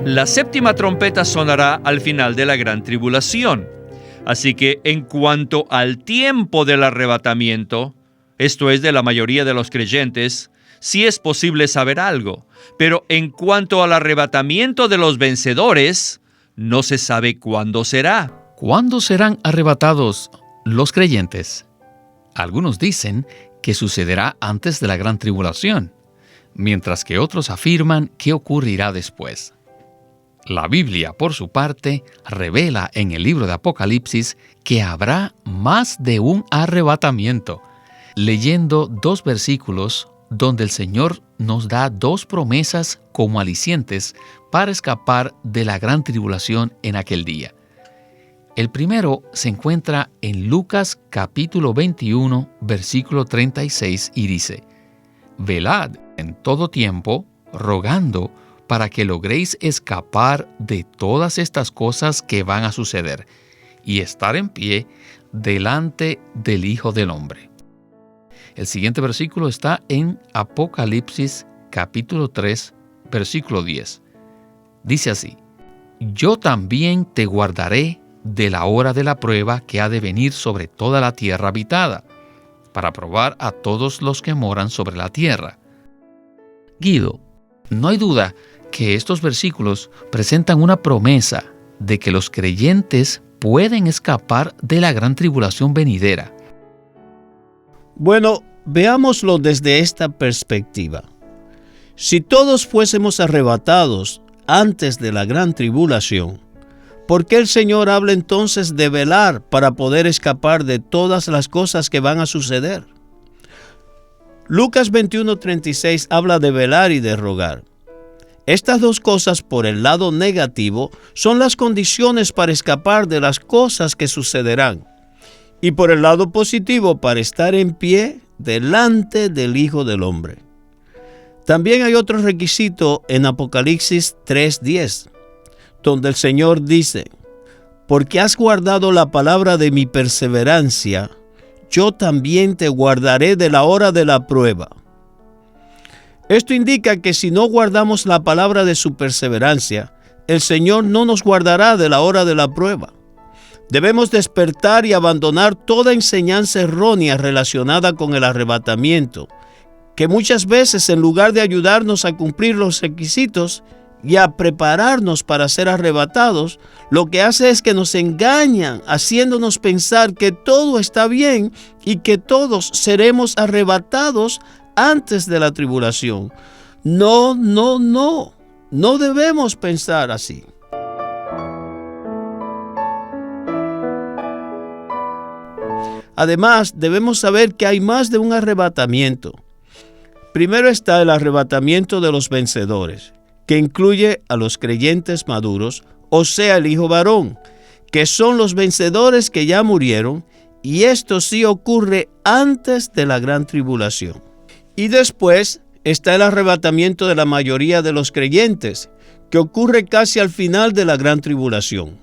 La séptima trompeta sonará al final de la gran tribulación. Así que en cuanto al tiempo del arrebatamiento, esto es de la mayoría de los creyentes, sí es posible saber algo. Pero en cuanto al arrebatamiento de los vencedores, no se sabe cuándo será. ¿Cuándo serán arrebatados los creyentes? Algunos dicen que sucederá antes de la gran tribulación, mientras que otros afirman que ocurrirá después. La Biblia, por su parte, revela en el libro de Apocalipsis que habrá más de un arrebatamiento, leyendo 2 versículos donde el Señor nos da 2 promesas como alicientes para escapar de la gran tribulación en aquel día. El primero se encuentra en Lucas capítulo 21, versículo 36 y dice: «Velad en todo tiempo, rogando para que logréis escapar de todas estas cosas que van a suceder y estar en pie delante del Hijo del Hombre». El siguiente versículo está en Apocalipsis capítulo 3, versículo 10. Dice así: «Yo también te guardaré de la hora de la prueba que ha de venir sobre toda la tierra habitada, para probar a todos los que moran sobre la tierra». Guido, no hay duda que estos versículos presentan una promesa de que los creyentes pueden escapar de la gran tribulación venidera. Bueno, veámoslo desde esta perspectiva. Si todos fuésemos arrebatados antes de la gran tribulación, ¿por qué el Señor habla entonces de velar para poder escapar de todas las cosas que van a suceder? Lucas 21:36 habla de velar y de rogar. Estas 2 cosas, por el lado negativo, son las condiciones para escapar de las cosas que sucederán. Y por el lado positivo, para estar en pie delante del Hijo del Hombre. También hay otro requisito en Apocalipsis 3:10, donde el Señor dice: «Porque has guardado la palabra de mi perseverancia, yo también te guardaré de la hora de la prueba». Esto indica que si no guardamos la palabra de su perseverancia, el Señor no nos guardará de la hora de la prueba. Debemos despertar y abandonar toda enseñanza errónea relacionada con el arrebatamiento, que muchas veces, en lugar de ayudarnos a cumplir los requisitos y a prepararnos para ser arrebatados, lo que hace es que nos engañan, haciéndonos pensar que todo está bien y que todos seremos arrebatados antes de la tribulación. No debemos pensar así. Además, debemos saber que hay más de un arrebatamiento. Primero está el arrebatamiento de los vencedores, que incluye a los creyentes maduros, o sea, el hijo varón, que son los vencedores que ya murieron, y esto sí ocurre antes de la gran tribulación. Y después está el arrebatamiento de la mayoría de los creyentes, que ocurre casi al final de la gran tribulación.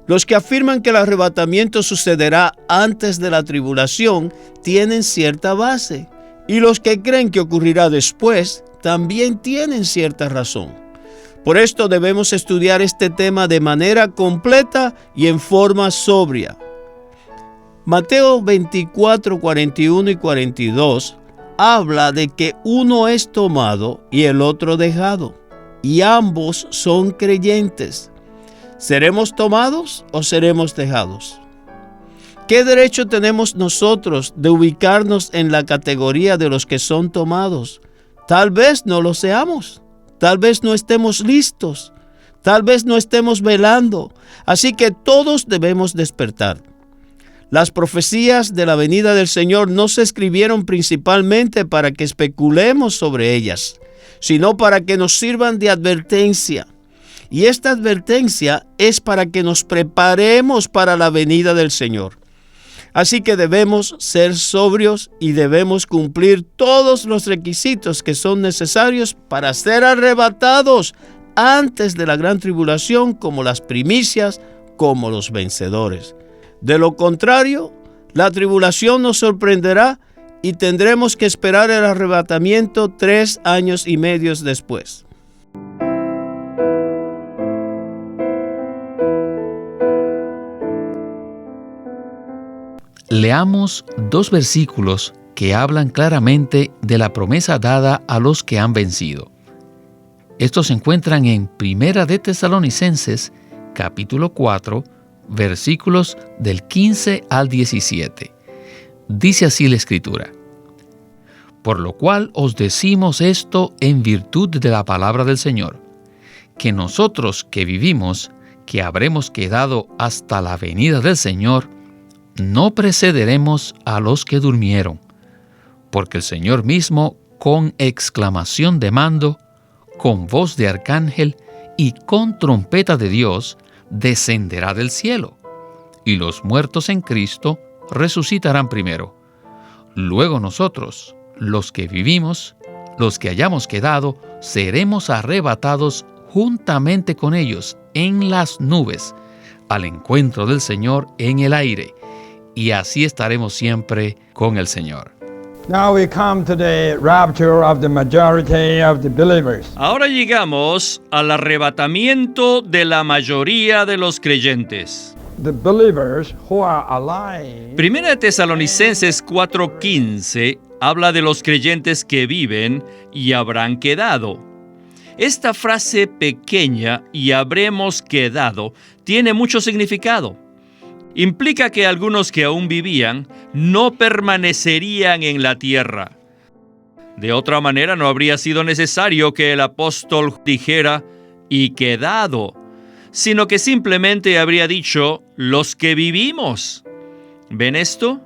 Los que afirman que el arrebatamiento sucederá antes de la tribulación tienen cierta base, y los que creen que ocurrirá después también tienen cierta razón. Por esto debemos estudiar este tema de manera completa y en forma sobria. Mateo 24, 41 y 42 habla de que uno es tomado y el otro dejado, y ambos son creyentes. ¿Seremos tomados o seremos dejados? ¿Qué derecho tenemos nosotros de ubicarnos en la categoría de los que son tomados? Tal vez no lo seamos, tal vez no estemos listos, tal vez no estemos velando, así que todos debemos despertar. Las profecías de la venida del Señor no se escribieron principalmente para que especulemos sobre ellas, sino para que nos sirvan de advertencia. Y esta advertencia es para que nos preparemos para la venida del Señor. Así que debemos ser sobrios y debemos cumplir todos los requisitos que son necesarios para ser arrebatados antes de la gran tribulación, como las primicias, como los vencedores. De lo contrario, la tribulación nos sorprenderá y tendremos que esperar el arrebatamiento 3 años y medio después. Leamos 2 versículos que hablan claramente de la promesa dada a los que han vencido. Estos se encuentran en 1 de Tesalonicenses, capítulo 4, versículos del 15 al 17. Dice así la Escritura: Por lo cual os decimos esto en virtud de la palabra del Señor, que nosotros que vivimos, que habremos quedado hasta la venida del Señor, no precederemos a los que durmieron, porque el Señor mismo, con exclamación de mando, con voz de arcángel y con trompeta de Dios, descenderá del cielo, y los muertos en Cristo resucitarán primero. Luego nosotros, los que vivimos, los que hayamos quedado, seremos arrebatados juntamente con ellos en las nubes, al encuentro del Señor en el aire, y así estaremos siempre con el Señor. Now we come to the rapture of the majority of the believers. Ahora llegamos al arrebatamiento de la mayoría de los creyentes. The believers who are alive. Primera de Tesalonicenses 4:15 habla de los creyentes que viven y habrán quedado. Esta frase pequeña, y habremos quedado, tiene mucho significado. Implica que algunos que aún vivían no permanecerían en la tierra. De otra manera, no habría sido necesario que el apóstol dijera "y quedado", sino que simplemente habría dicho "los que vivimos". ¿Ven esto?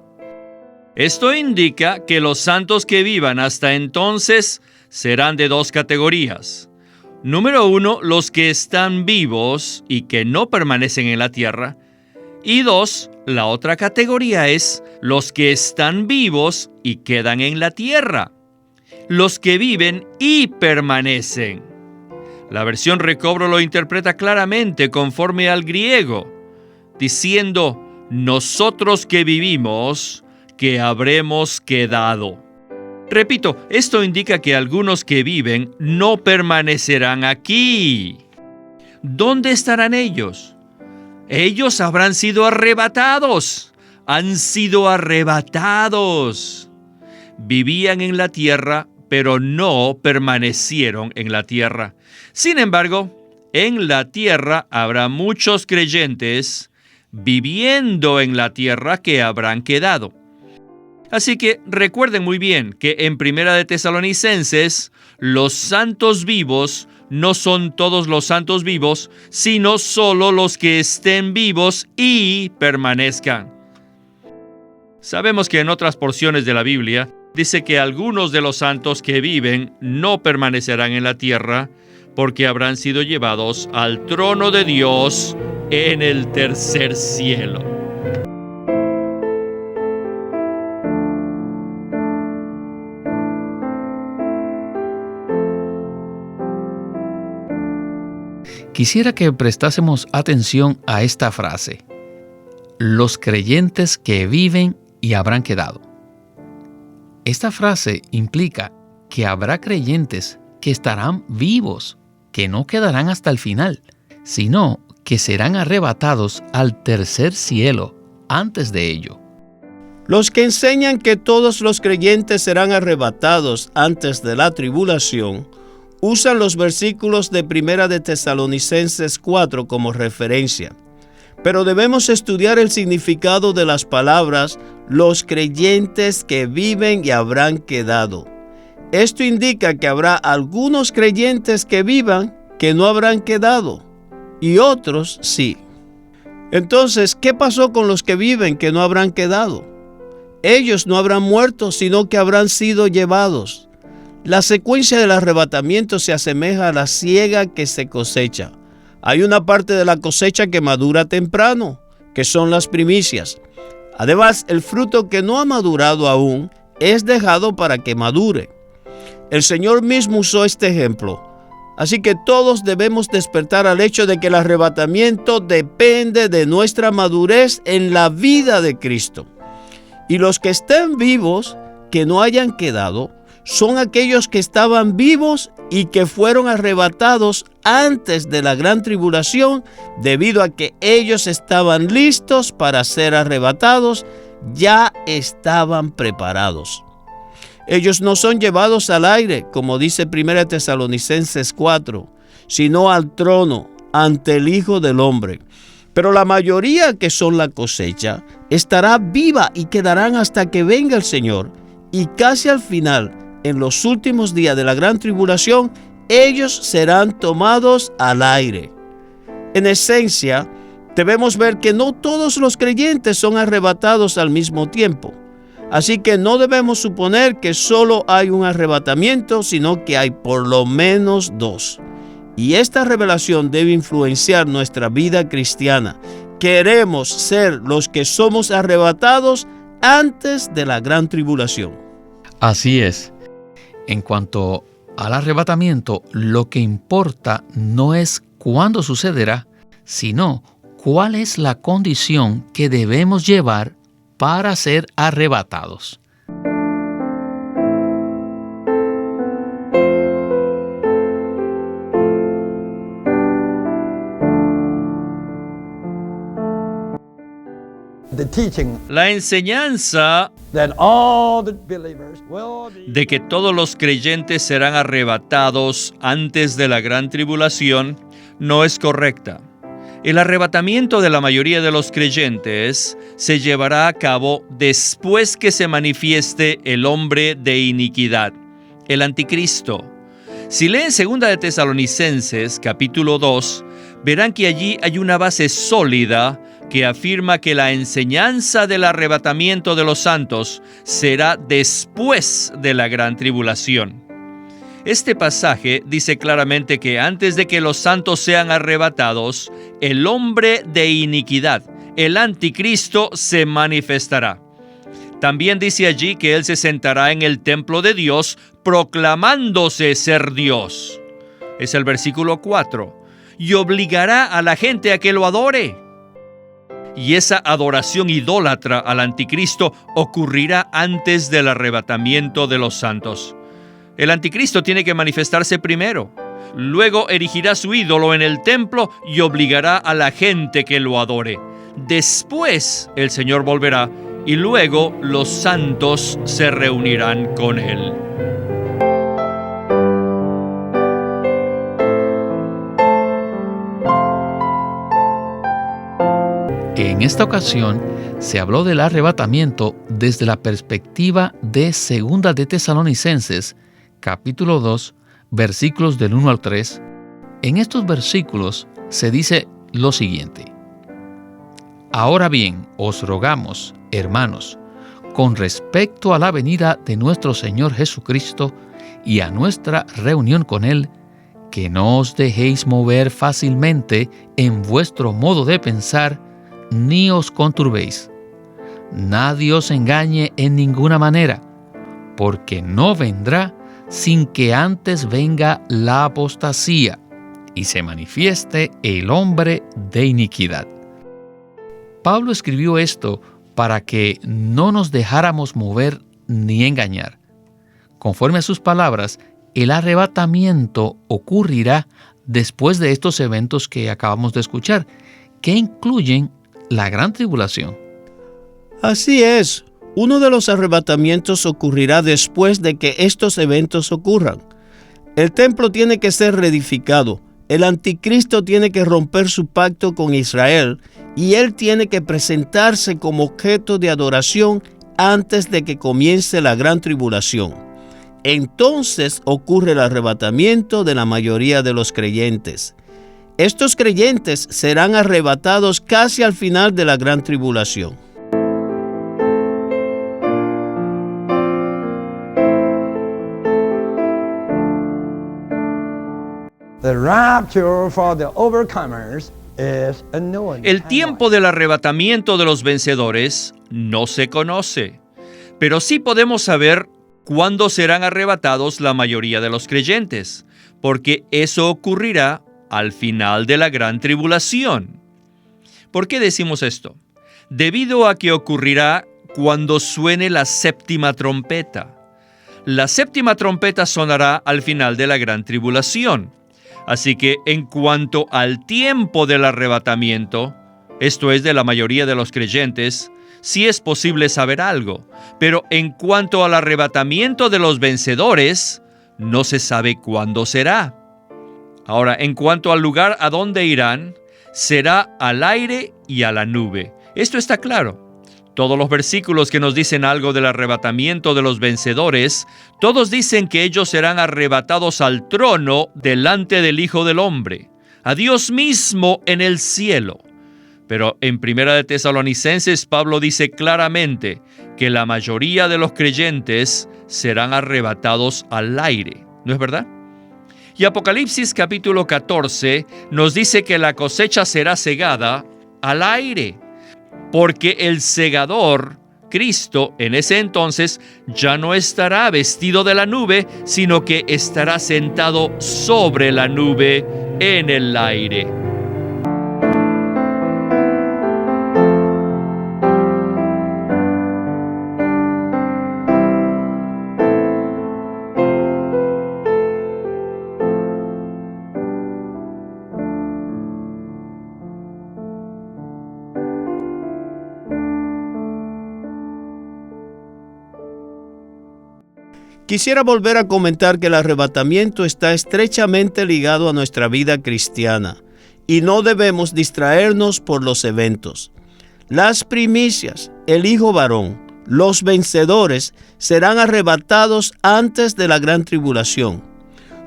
Esto indica que los santos que vivan hasta entonces serán de 2 categorías. Número 1, los que están vivos y que no permanecen en la tierra. Y 2, la otra categoría es los que están vivos y quedan en la tierra. Los que viven y permanecen. La versión Recobro lo interpreta claramente conforme al griego, diciendo "nosotros que vivimos, que habremos quedado". Repito, esto indica que algunos que viven no permanecerán aquí. ¿Dónde estarán ellos? Ellos habrán sido arrebatados. Han sido arrebatados. Vivían en la tierra, pero no permanecieron en la tierra. Sin embargo, en la tierra habrá muchos creyentes viviendo en la tierra que habrán quedado. Así que recuerden muy bien que en Primera de Tesalonicenses, los santos vivos no son todos los santos vivos, sino solo los que estén vivos y permanezcan. Sabemos que en otras porciones de la Biblia dice que algunos de los santos que viven no permanecerán en la tierra porque habrán sido llevados al trono de Dios en el tercer cielo. Quisiera que prestásemos atención a esta frase: los creyentes que viven y habrán quedado. Esta frase implica que habrá creyentes que estarán vivos, que no quedarán hasta el final, sino que serán arrebatados al tercer cielo antes de ello. Los que enseñan que todos los creyentes serán arrebatados antes de la tribulación usan los versículos de Primera de Tesalonicenses 4 como referencia. Pero debemos estudiar el significado de las palabras "los creyentes que viven y habrán quedado". Esto indica que habrá algunos creyentes que vivan que no habrán quedado, y otros sí. Entonces, ¿qué pasó con los que viven que no habrán quedado? Ellos no habrán muerto, sino que habrán sido llevados. La secuencia del arrebatamiento se asemeja a la siega que se cosecha. Hay una parte de la cosecha que madura temprano, que son las primicias. Además, el fruto que no ha madurado aún es dejado para que madure. El Señor mismo usó este ejemplo. Así que todos debemos despertar al hecho de que el arrebatamiento depende de nuestra madurez en la vida de Cristo. Y los que estén vivos, que no hayan quedado, son aquellos que estaban vivos y que fueron arrebatados antes de la gran tribulación, debido a que ellos estaban listos para ser arrebatados ya estaban preparados. Ellos no son llevados al aire, como dice 1 Tesalonicenses 4, sino al trono, ante el Hijo del Hombre. Pero la mayoría, que son la cosecha, estará viva y quedarán hasta que venga el Señor. Y casi al final, en los últimos días de la gran tribulación, ellos serán tomados al aire. En esencia, debemos ver que no todos los creyentes son arrebatados al mismo tiempo. Así que no debemos suponer que solo hay un arrebatamiento, sino que hay por lo menos dos. Y esta revelación debe influenciar nuestra vida cristiana. Queremos ser los que somos arrebatados antes de la gran tribulación. Así es. En cuanto al arrebatamiento, lo que importa no es cuándo sucederá, sino cuál es la condición que debemos llevar para ser arrebatados. The teaching La enseñanza that all the believers will be de que todos los creyentes serán arrebatados antes de la gran tribulación no es correcta. El arrebatamiento de la mayoría de los creyentes se llevará a cabo después que se manifieste el hombre de iniquidad, el anticristo. Si leen 2 de Tesalonicenses, capítulo 2, verán que allí hay una base sólida que afirma que la enseñanza del arrebatamiento de los santos será después de la gran tribulación. Este pasaje dice claramente que antes de que los santos sean arrebatados, el hombre de iniquidad, el anticristo, se manifestará. También dice allí que él se sentará en el templo de Dios proclamándose ser Dios. Es el versículo 4. Y obligará a la gente a que lo adore. Y esa adoración idólatra al anticristo ocurrirá antes del arrebatamiento de los santos. El anticristo tiene que manifestarse primero. Luego erigirá su ídolo en el templo y obligará a la gente que lo adore. Después el Señor volverá y luego los santos se reunirán con él. En esta ocasión se habló del arrebatamiento desde la perspectiva de 2 de Tesalonicenses, capítulo 2, versículos del 1 al 3. En estos versículos se dice lo siguiente: Ahora bien, os rogamos, hermanos, con respecto a la venida de nuestro Señor Jesucristo y a nuestra reunión con Él, que no os dejéis mover fácilmente en vuestro modo de pensar, ni os conturbéis. Nadie os engañe en ninguna manera, porque no vendrá sin que antes venga la apostasía y se manifieste el hombre de iniquidad. Pablo escribió esto para que no nos dejáramos mover ni engañar. Conforme a sus palabras, el arrebatamiento ocurrirá después de estos eventos que acabamos de escuchar, que incluyen la gran tribulación. Así es. Uno de los arrebatamientos ocurrirá después de que estos eventos ocurran. El templo tiene que ser reedificado. El anticristo tiene que romper su pacto con Israel y él tiene que presentarse como objeto de adoración antes de que comience la gran tribulación. Entonces ocurre el arrebatamiento de la mayoría de los creyentes. Estos creyentes serán arrebatados casi al final de la gran tribulación. the rapture for the overcomers is unknown. El tiempo del arrebatamiento de los vencedores no se conoce, pero sí podemos saber cuándo serán arrebatados la mayoría de los creyentes, porque eso ocurrirá al final de la gran tribulación. ¿Por qué decimos esto? Debido a que ocurrirá cuando suene la séptima trompeta. La séptima trompeta sonará al final de la gran tribulación. Así que en cuanto al tiempo del arrebatamiento, esto es de la mayoría de los creyentes, sí es posible saber algo, pero en cuanto al arrebatamiento de los vencedores, no se sabe cuándo será. Ahora, en cuanto al lugar a donde irán, será al aire y a la nube. Esto está claro. Todos los versículos que nos dicen algo del arrebatamiento de los vencedores, todos dicen que ellos serán arrebatados al trono delante del Hijo del Hombre, a Dios mismo en el cielo. Pero en 1 de Tesalonicenses, Pablo dice claramente que la mayoría de los creyentes serán arrebatados al aire. ¿No es verdad? Y Apocalipsis capítulo 14 nos dice que la cosecha será segada al aire, porque el segador, Cristo, en ese entonces ya no estará vestido de la nube, sino que estará sentado sobre la nube en el aire. Quisiera volver a comentar que el arrebatamiento está estrechamente ligado a nuestra vida cristiana y no debemos distraernos por los eventos. Las primicias, el hijo varón, los vencedores serán arrebatados antes de la gran tribulación.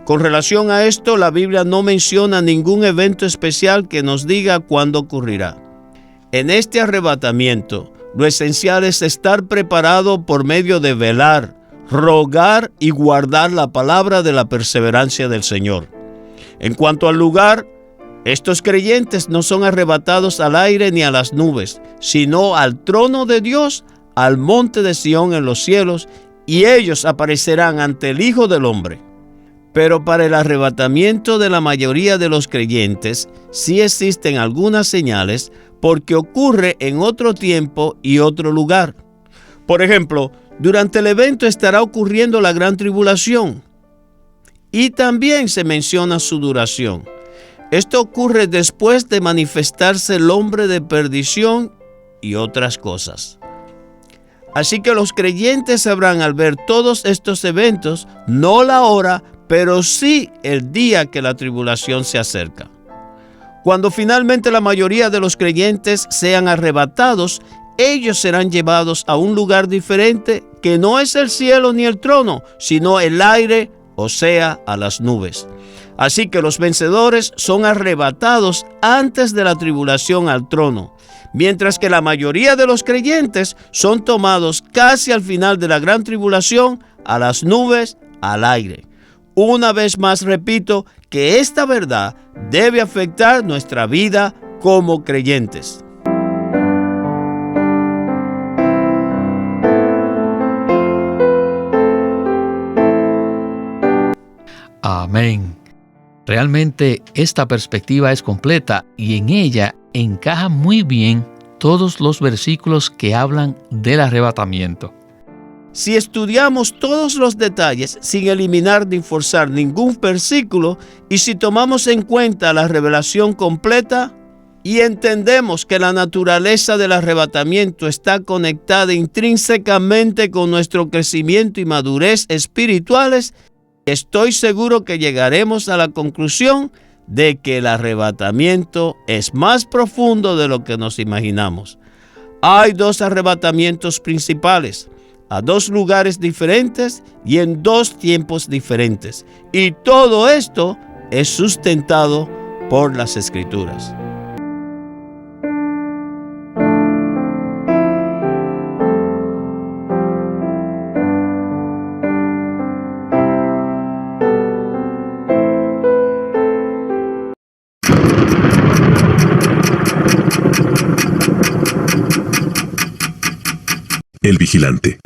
Con relación a esto, la Biblia no menciona ningún evento especial que nos diga cuándo ocurrirá. En este arrebatamiento, lo esencial es estar preparado por medio de velar, rogar y guardar la palabra de la perseverancia del Señor. En cuanto al lugar, estos creyentes no son arrebatados al aire ni a las nubes, sino al trono de Dios, al monte de Sión en los cielos, y ellos aparecerán ante el Hijo del Hombre. Pero para el arrebatamiento de la mayoría de los creyentes, sí existen algunas señales, porque ocurre en otro tiempo y otro lugar. Por ejemplo, durante el evento estará ocurriendo la gran tribulación y también se menciona su duración. Esto ocurre después de manifestarse el hombre de perdición y otras cosas. Así que los creyentes sabrán al ver todos estos eventos, no la hora, pero sí el día que la tribulación se acerca. Cuando finalmente la mayoría de los creyentes sean arrebatados, ellos serán llevados a un lugar diferente que no es el cielo ni el trono, sino el aire, o sea, a las nubes. Así que los vencedores son arrebatados antes de la tribulación al trono, mientras que la mayoría de los creyentes son tomados casi al final de la gran tribulación a las nubes, al aire. Una vez más repito que esta verdad debe afectar nuestra vida como creyentes. Amén. Realmente esta perspectiva es completa y en ella encaja muy bien todos los versículos que hablan del arrebatamiento. Si estudiamos todos los detalles sin eliminar ni forzar ningún versículo y si tomamos en cuenta la revelación completa y entendemos que la naturaleza del arrebatamiento está conectada intrínsecamente con nuestro crecimiento y madurez espirituales, estoy seguro que llegaremos a la conclusión de que el arrebatamiento es más profundo de lo que nos imaginamos. Hay dos arrebatamientos principales, a dos lugares diferentes y en dos tiempos diferentes. Y todo esto es sustentado por las Escrituras. El Vigilante.